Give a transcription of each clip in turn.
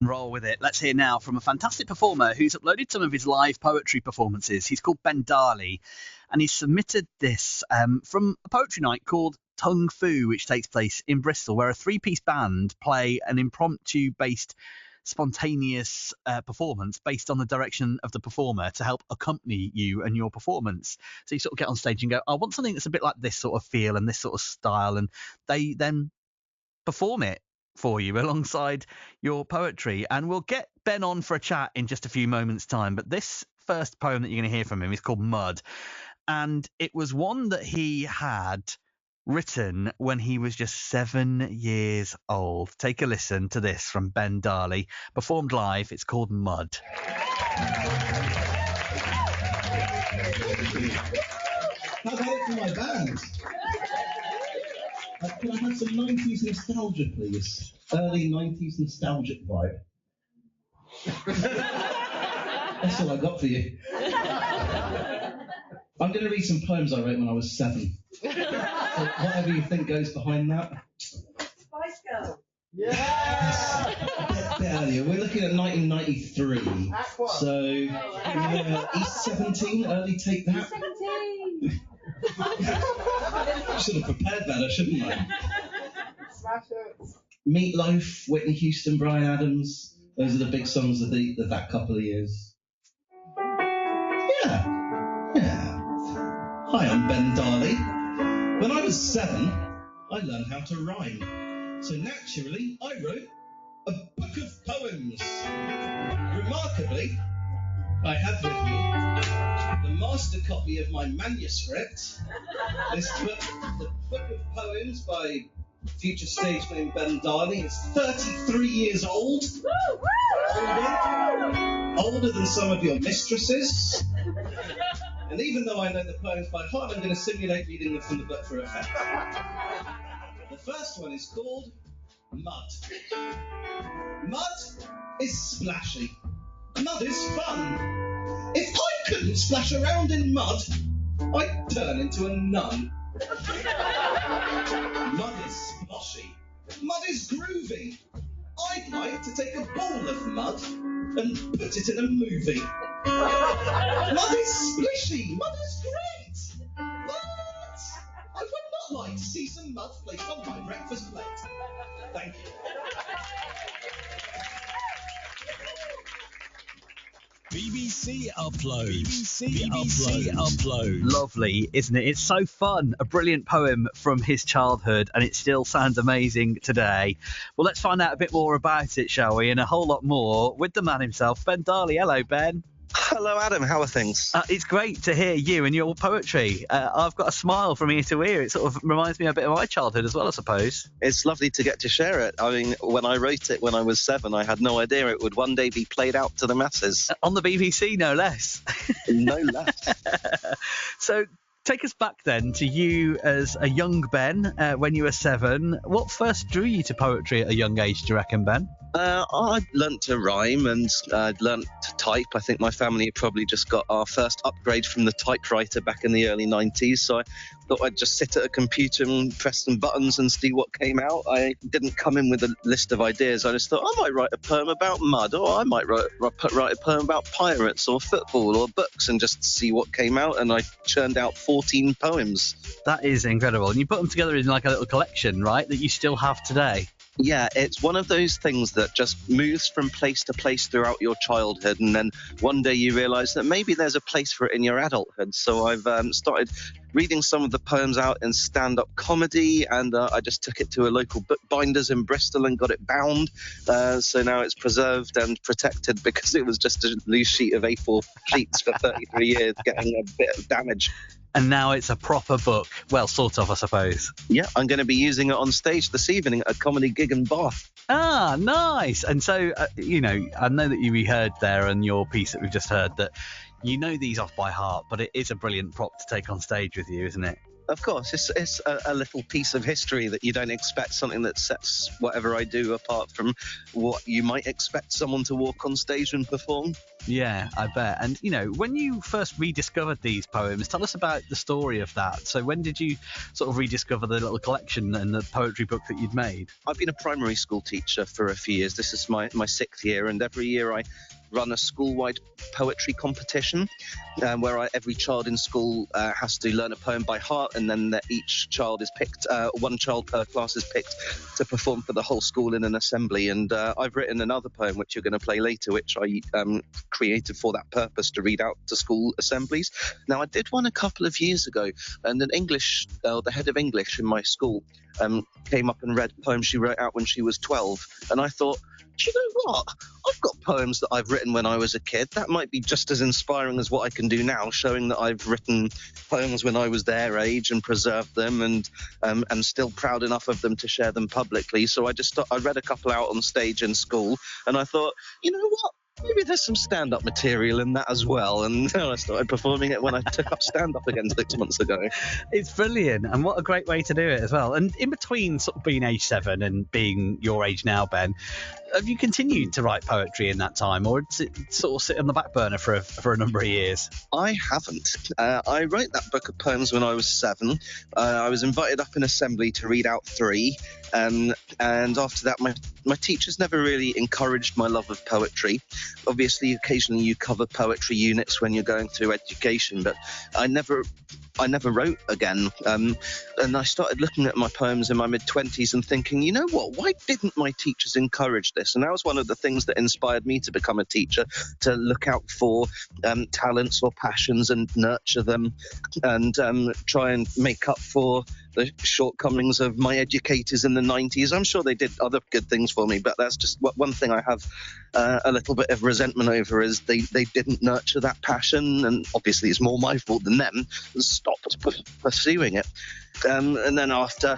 Roll with it. Let's hear now from a fantastic performer who's uploaded some of his live poetry performances. He's called Ben Dali, and he's submitted this from a poetry night called Tung Fu, which takes place in Bristol, where a three-piece band play an impromptu-based spontaneous performance based on the direction of the performer to help accompany you and your performance. So you sort of get on stage and go, I want something that's a bit like this sort of feel and this sort of style, and they then perform it for you alongside your poetry. And we'll get Ben on for a chat in just a few moments' time. But this first poem that you're going to hear from him is called Mud. And it was one that he had written when he was just 7 years old. Take a listen to this from Ben Dali, performed live. It's called Mud. How about it for my band? Can I have some 90s nostalgia, please? Early 90s nostalgic vibe. That's all I got for you. I'm going to read some poems I wrote when I was 7. So whatever you think goes behind that. Spice Girl. Yeah! A bit earlier. We're looking at 1993. So, East 17, early Take That. 17. Should have prepared better, shouldn't I? Smash it. Meatloaf, Whitney Houston, Bryan Adams. Those are the big songs of that couple of years. Yeah. Hi, I'm Ben Dali. When I was 7, I learned how to rhyme. So naturally, I wrote a book of poems. Remarkably, I have with me the master copy of my manuscript. This book, the book of poems by future stage name Ben Dali. It's 33 years old. Older than some of your mistresses. And even though I know the poems by heart, I'm going to simulate reading them from the book for effect. The first one is called Mud. Mud is splashy. Mud is fun. If I couldn't splash around in mud, I'd turn into a nun. Mud is sploshy. Mud is groovy. I'd like to take a ball of mud and put it in a movie. Mud is splishy. Mud is great. But I would not like to see some mud placed on my breakfast plate. Thank you. BBC Upload. BBC Upload. Lovely, isn't it? It's so fun. A brilliant poem from his childhood, and it still sounds amazing today. Well, let's find out a bit more about it, shall we? And a whole lot more with the man himself, Ben Dali. Hello, Ben. Hello, Adam. How are things? It's great to hear you and your poetry. I've got a smile from ear to ear. It sort of reminds me a bit of my childhood as well, I suppose. It's lovely to get to share it. I mean, when I wrote it when I was 7, I had no idea it would one day be played out to the masses. On the BBC, no less. No less. So take us back then to you as a young Ben when you were 7. What first drew you to poetry at a young age, do you reckon, Ben? I learnt to rhyme and I'd learnt to type. I think my family had probably just got our first upgrade from the typewriter back in the early 90s. So I thought I'd just sit at a computer and press some buttons and see what came out. I didn't come in with a list of ideas. I just thought I might write a poem about mud, or I might write a poem about pirates or football or books, and just see what came out. And I churned out 14 poems. That is incredible. And you put them together in like a little collection, right, that you still have today? Yeah, it's one of those things that just moves from place to place throughout your childhood, and then one day you realise that maybe there's a place for it in your adulthood. So I've started reading some of the poems out in stand-up comedy, and I just took it to a local bookbinders in Bristol and got it bound. So now it's preserved and protected, because it was just a loose sheet of A4 sheets for 33 years, getting a bit of damage. And now it's a proper book. Well, sort of, I suppose. Yeah, I'm going to be using it on stage this evening at a comedy gig in Bath. Ah, nice. And so, I know that you reheard there in your piece that we've just heard that you know these off by heart, but it is a brilliant prop to take on stage with you, isn't it? Of course, it's a little piece of history that you don't expect, something that sets whatever I do apart from what you might expect someone to walk on stage and perform. Yeah, I bet. And, when you first rediscovered these poems, tell us about the story of that. So when did you sort of rediscover the little collection and the poetry book that you'd made? I've been a primary school teacher for a few years. This is my 6th year, and every year I run a school-wide poetry competition where every child in school has to learn a poem by heart, and then each child is picked, one child per class is picked to perform for the whole school in an assembly. And I've written another poem which you're going to play later, which I created for that purpose, to read out to school assemblies. Now, I did one a couple of years ago, and the head of English in my school came up and read a poem she wrote out when she was 12, and I thought, do you know what? I've got poems that I've written when I was a kid. That might be just as inspiring as what I can do now, showing that I've written poems when I was their age and preserved them, and still proud enough of them to share them publicly. So I read a couple out on stage in school, and I thought, you know what? Maybe there's some stand-up material in that as well. And I started performing it when I took up stand-up again 6 months ago. It's brilliant, and what a great way to do it as well. And in between sort of being age 7 and being your age now, Ben, have you continued to write poetry in that time, or does it sort of sit on the back burner for a number of years? I haven't. I wrote that book of poems when I was 7. I was invited up in assembly to read out 3. And after that, my teachers never really encouraged my love of poetry. Obviously, occasionally you cover poetry units when you're going through education, but I never wrote again. And I started looking at my poems in my mid-20s and thinking, you know what, why didn't my teachers encourage this? And that was one of the things that inspired me to become a teacher, to look out for talents or passions and nurture them, and try and make up for the shortcomings of my educators in the 90s. I'm sure they did other good things for me, but that's just one thing I have a little bit of resentment over, is they didn't nurture that passion, and obviously it's more my fault than them, stopped pursuing it. And then after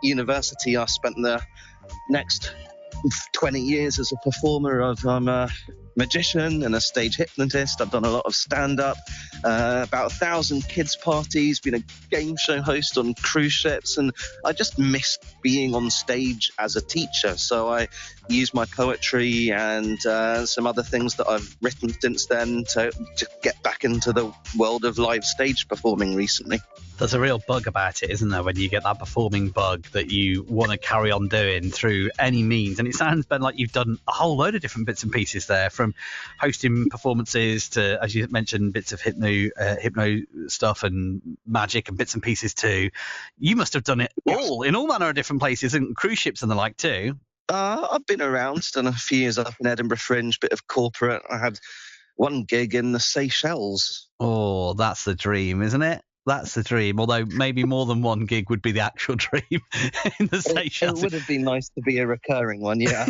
university, I spent the next 20 years as a performer. I'm a magician and a stage hypnotist. I've done a lot of stand-up, about 1,000 kids' parties, been a game show host on cruise ships, and I just missed being on stage as a teacher. So I used my poetry and some other things that I've written since then to get back into the world of live stage performing recently. There's a real bug about it, isn't there, when you get that performing bug that you want to carry on doing through any means. And it sounds, Ben, like you've done a whole load of different bits and pieces there, from hosting performances to, as you mentioned, bits of hypno stuff and magic and bits and pieces too. You must have done it all in all manner of different places, and cruise ships and the like too. I've been around, done a few years up in Edinburgh Fringe, bit of corporate. I had one gig in the Seychelles. Oh, that's the dream, isn't it? That's the dream, although maybe more than one gig would be the actual dream in the Seychelles. It would have been nice to be a recurring one, yeah.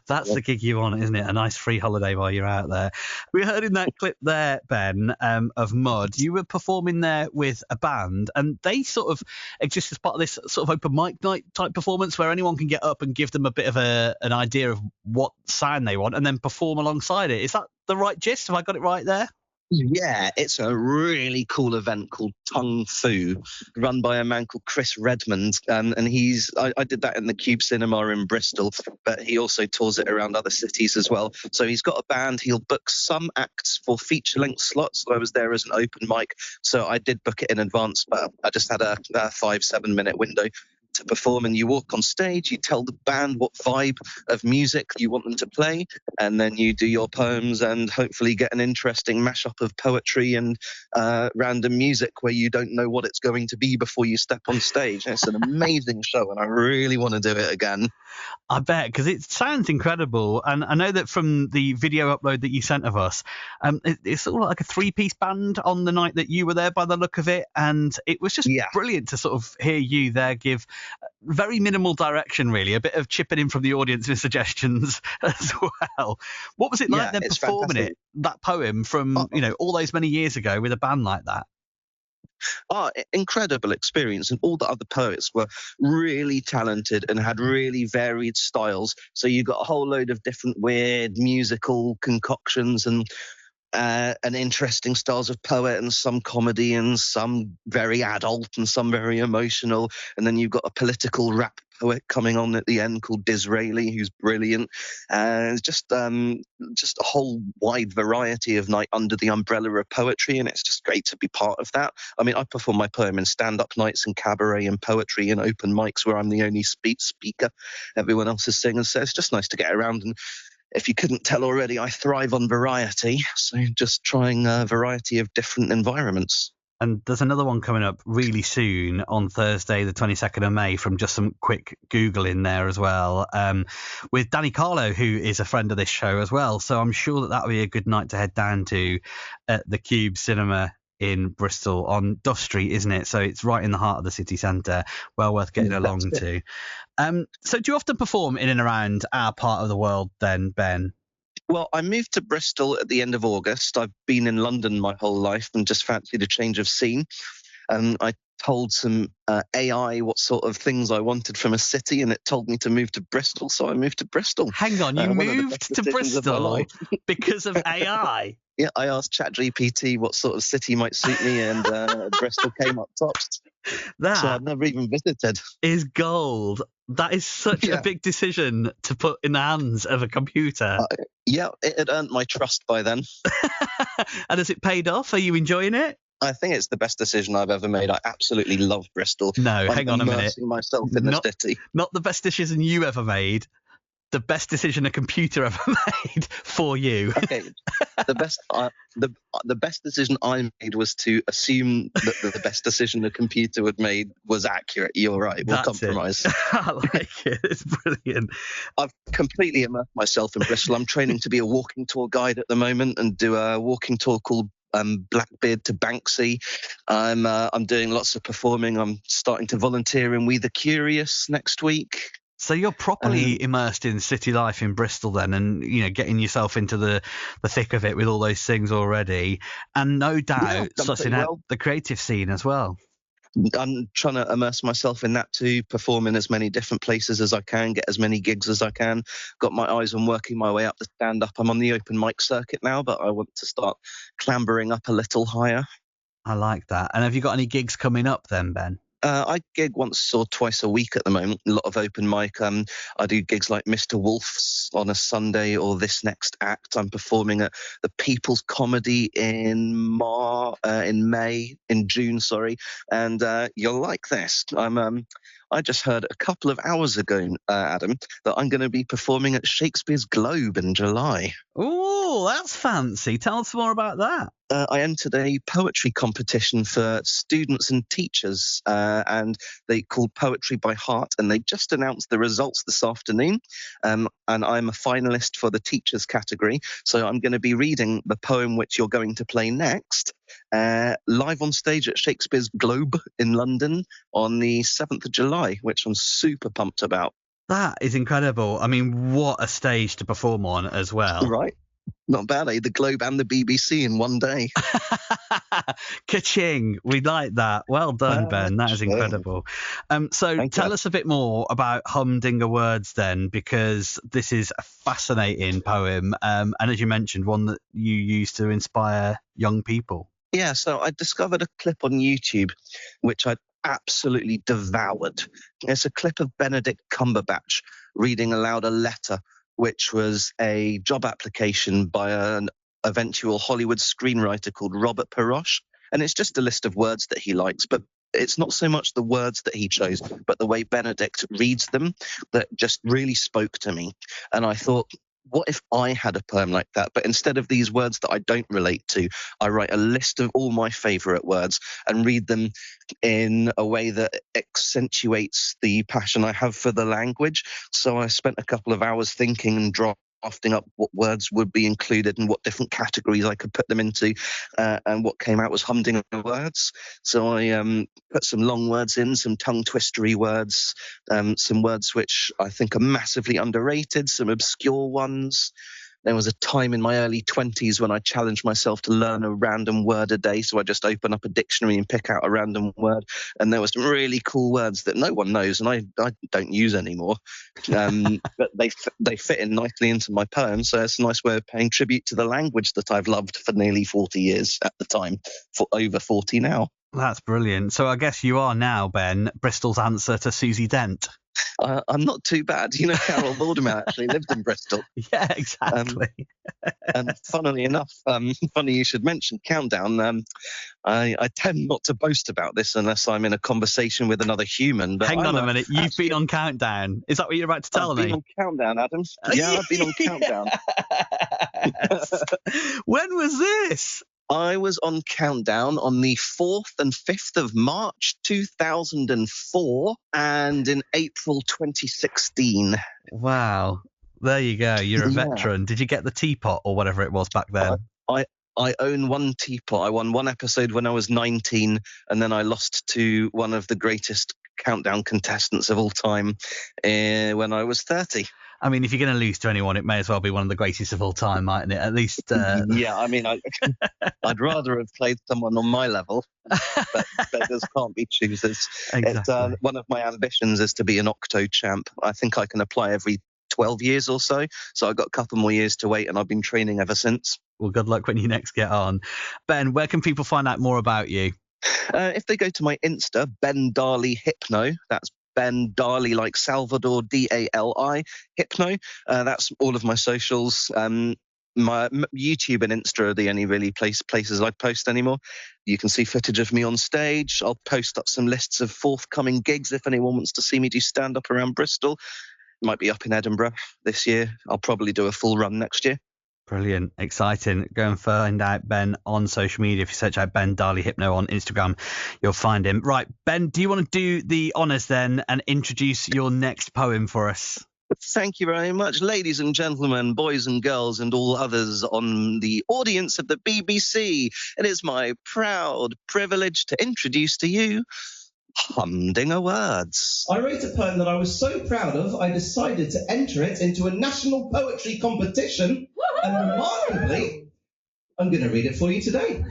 That's the gig you want, isn't it? A nice free holiday while you're out there. We heard in that clip there, Ben, of Mud, you were performing there with a band, and they sort of exist as part of this sort of open mic night type performance where anyone can get up and give them a bit of an idea of what sound they want and then perform alongside it. Is that the right gist? Have I got it right there? Yeah, it's a really cool event called Tung Fu, run by a man called Chris Redmond. And I did that in the Cube Cinema in Bristol, but he also tours it around other cities as well. So he's got a band. He'll book some acts for feature-length slots. So I was there as an open mic, so I did book it in advance, but I just had a 5-7 minute window to perform. And you walk on stage, you tell the band what vibe of music you want them to play, and then you do your poems and hopefully get an interesting mashup of poetry and random music where you don't know what it's going to be before you step on stage. And it's an amazing show, and I really want to do it again. I bet, because it sounds incredible. And I know that from the video upload that you sent of us, it's sort of like a 3-piece band on the night that you were there by the look of it. And it was just brilliant to sort of hear you there give very minimal direction, really, a bit of chipping in from the audience with suggestions as well. What was it like then performing fantastic. That poem from, all those many years ago with a band like that? Incredible experience, and all the other poets were really talented and had really varied styles. So you got a whole load of different weird musical concoctions, and and interesting styles of poet, and some comedy, and some very adult, and some very emotional. And then you've got a political rap poet coming on at the end called Disraeli, who's brilliant. And just a whole wide variety of night under the umbrella of poetry, and it's just great to be part of that. I mean, I perform my poem in stand-up nights and cabaret and poetry and open mics where I'm the only speaker. Everyone else is singing, so it's just nice to get around. And if you couldn't tell already, I thrive on variety, so just trying a variety of different environments. And there's another one coming up really soon on Thursday, the 22nd of May, from just some quick Googling there as well, with Danny Carlo, who is a friend of this show as well. So I'm sure that'll be a good night to head down to at the Cube Cinema in Bristol on Duff Street, isn't it? So it's right in the heart of the city centre. Well worth getting along to. So do you often perform in and around our part of the world then, Ben? Well, I moved to Bristol at the end of August. I've been in London my whole life and just fancied a change of scene. I told some AI what sort of things I wanted from a city, and it told me to move to Bristol, so I moved to Bristol. Hang on, you moved to Bristol because of AI? Yeah, I asked ChatGPT what sort of city might suit me, and Bristol came up tops. That so I've never even visited. Is gold. That is such a big decision to put in the hands of a computer. Yeah, it had earned my trust by then. And has it paid off? Are you enjoying it? I think it's the best decision I've ever made. I absolutely love Bristol. No, hang on a minute. I'm immersing myself in the city. Not the best decision you ever made. The best decision a computer ever made for you. Okay, the best decision I made was to assume that the best decision a computer had made was accurate. You're right. We'll compromise. I like it. It's brilliant. I've completely immersed myself in Bristol. I'm training to be a walking tour guide at the moment and do a walking tour called Blackbeard to Banksy. I'm doing lots of performing. I'm starting to volunteer in We the Curious next week. So you're properly immersed in city life in Bristol then, and getting yourself into the thick of it with all those things already, and no doubt sussing out the creative scene as well. I'm trying to immerse myself in that too, perform in as many different places as I can, get as many gigs as I can. Got my eyes on working my way up the stand-up. I'm on the open mic circuit now, but I want to start clambering up a little higher. I like that. And have you got any gigs coming up then, Ben? I gig once or twice a week at the moment, a lot of open mic. I do gigs like Mr. Wolf's on a Sunday or This Next Act. I'm performing at the People's Comedy in June, and you'll like this. I just heard a couple of hours ago, Adam, that I'm going to be performing at Shakespeare's Globe in July. Oh, that's fancy. Tell us more about that. I entered a poetry competition for students and teachers, and they called Poetry by Heart, and they just announced the results this afternoon. And I'm a finalist for the teachers category, so I'm going to be reading the poem which you're going to play next, live on stage at Shakespeare's Globe in London on the 7th of July, which I'm super pumped about. That is incredible. I mean, what a stage to perform on as well. Right. Not bad, eh? The Globe and the BBC in one day. Ka-ching. We like that. Well done, Ben. That is incredible. So tell us a bit more about Humdinger Words then, because this is a fascinating poem. And as you mentioned, one that you use to inspire young people. Yeah, so I discovered a clip on YouTube, which I absolutely devoured. It's a clip of Benedict Cumberbatch reading aloud a letter, which was a job application by an eventual Hollywood screenwriter called Robert Perosh. And it's just a list of words that he likes, but it's not so much the words that he chose, but the way Benedict reads them that just really spoke to me. And I thought, what if I had a poem like that? But instead of these words that I don't relate to, I write a list of all my favorite words and read them in a way that accentuates the passion I have for the language. So I spent a couple of hours thinking and drafting up what words would be included and what different categories I could put them into, and what came out was Humdinger Words. So I put some long words in, some tongue-twistery words, some words which I think are massively underrated, some obscure ones, There was a time in my early 20s when I challenged myself to learn a random word a day. So I just open up a dictionary and pick out a random word. And there were some really cool words that no one knows and I don't use anymore. But they fit in nicely into my poem. So it's a nice way of paying tribute to the language that I've loved for nearly 40 years at the time, for over 40 now. That's brilliant. So I guess you are now, Ben, Bristol's answer to Susie Dent. I'm not too bad. You know, Carol Vorderman actually lived in Bristol. Yeah, exactly. And funnily enough, funny you should mention Countdown. I tend not to boast about this unless I'm in a conversation with another human. But Hang on a minute. You've been on Countdown. Is that what you're about to tell me? I've been on Countdown, Adam. Yeah, I've been on Countdown. When was this? I was on Countdown on the 4th and 5th of March 2004 and in April 2016. Wow. There you go. You're a veteran. Did you get the teapot or whatever it was back then? I own one teapot. I won one episode when I was 19 and then I lost to one of the greatest Countdown contestants of all time when I was 30. I mean, if you're going to lose to anyone, it may as well be one of the greatest of all time, mightn't it? At least. Yeah, I mean, I'd rather have played someone on my level, but beggars can't be choosers. Exactly. One of my ambitions is to be an octo champ. I think I can apply every 12 years or so. So I've got a couple more years to wait, and I've been training ever since. Well, good luck when you next get on. Ben, where can people find out more about you? If they go to my Insta, Ben Dali Hypno, that's Ben Dali, like Salvador, Dali, Hypno. That's all of my socials. My YouTube and Insta are the only really places I post anymore. You can see footage of me on stage. I'll post up some lists of forthcoming gigs if anyone wants to see me do stand-up around Bristol. Might be up in Edinburgh this year. I'll probably do a full run next year. Brilliant. Exciting. Go and find out Ben on social media. If you search out Ben Dali Hypno on Instagram, you'll find him. Right, Ben, do you want to do the honours then and introduce your next poem for us? Thank you very much, ladies and gentlemen, boys and girls, and all others on the audience of the BBC. It is my proud privilege to introduce to you Humdinger Words. I wrote a poem that I was so proud of, I decided to enter it into a national poetry competition, and remarkably, I'm going to read it for you today.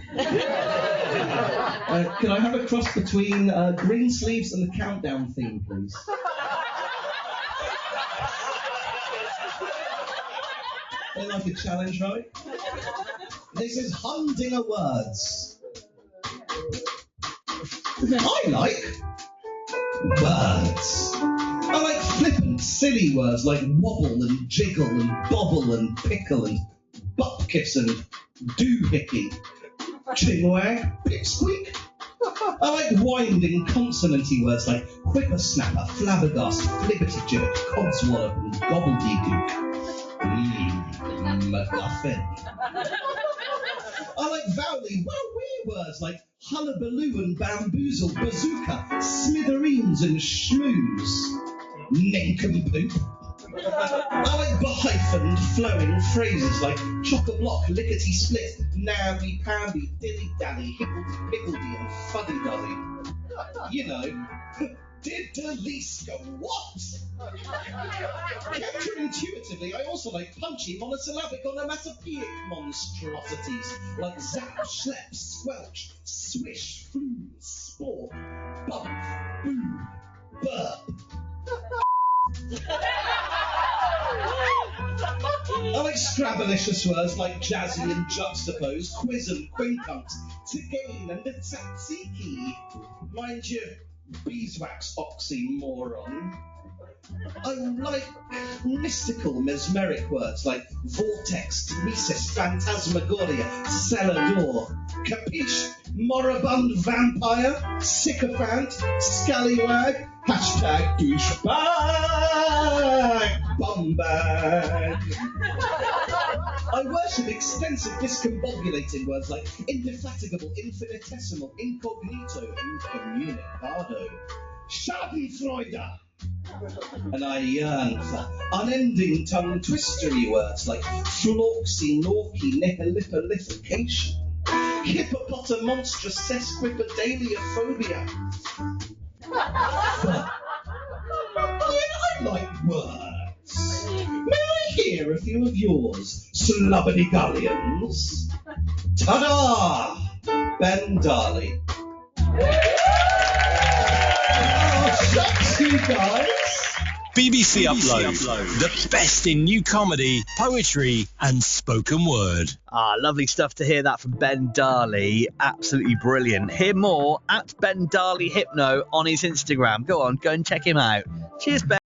Can I have a cross between green sleeves and the Countdown theme, please? They like a challenge, right? This is Humdinger Words. I like words. I like flippant, silly words like wobble and jiggle and bobble and pickle and butt kiss and doohickey, chinwag, pipsqueak. I like winding consonanty words like whippersnapper, flabbergast, flibbertigibbet, codswallop and gobbledygook. MacGuffin. I like vowely, wowee words like hullabaloo and bamboozle, bazooka, smithereens and schmooze, nincompoop. I like behyphened, flowing phrases like chock-a-block, lickety-split, namby-pamby, dilly-dally, higgledy-piggledy and fuddy-duddy. You know, diddly-sco what? Counterintuitively, I also like punchy monosyllabic onomatopoeic monstrosities like zap, schlep, squelch, swish, flume, sport, bump, boo, burp. I like scrabblicious words like jazzy and juxtapose, quiz and quincunx, to gain and a tzatziki. Mind you, beeswax oxymoron. I like mystical, mesmeric words like vortex, mimesis, phantasmagoria, cellar capiche, moribund vampire, sycophant, scallywag, hashtag douchebag, bumbag. I worship extensive discombobulating words like indefatigable, infinitesimal, incognito, incommunicado, schadenfreude. And I yearn for unending tongue-twistery words like flauxy, naughty, nihilipalification, hippopotamonstrous sesquipedaliophobia. I like words. May I hear a few of yours? slubberdy-gullions. Ta-da! Ben Dali. Oh, shucks, you guys. BBC Upload, the best in new comedy, poetry and spoken word. Lovely stuff to hear that from Ben Dali. Absolutely brilliant. Hear more at Ben Dali Hypno on his Instagram. Go on, go and check him out. Cheers, Ben.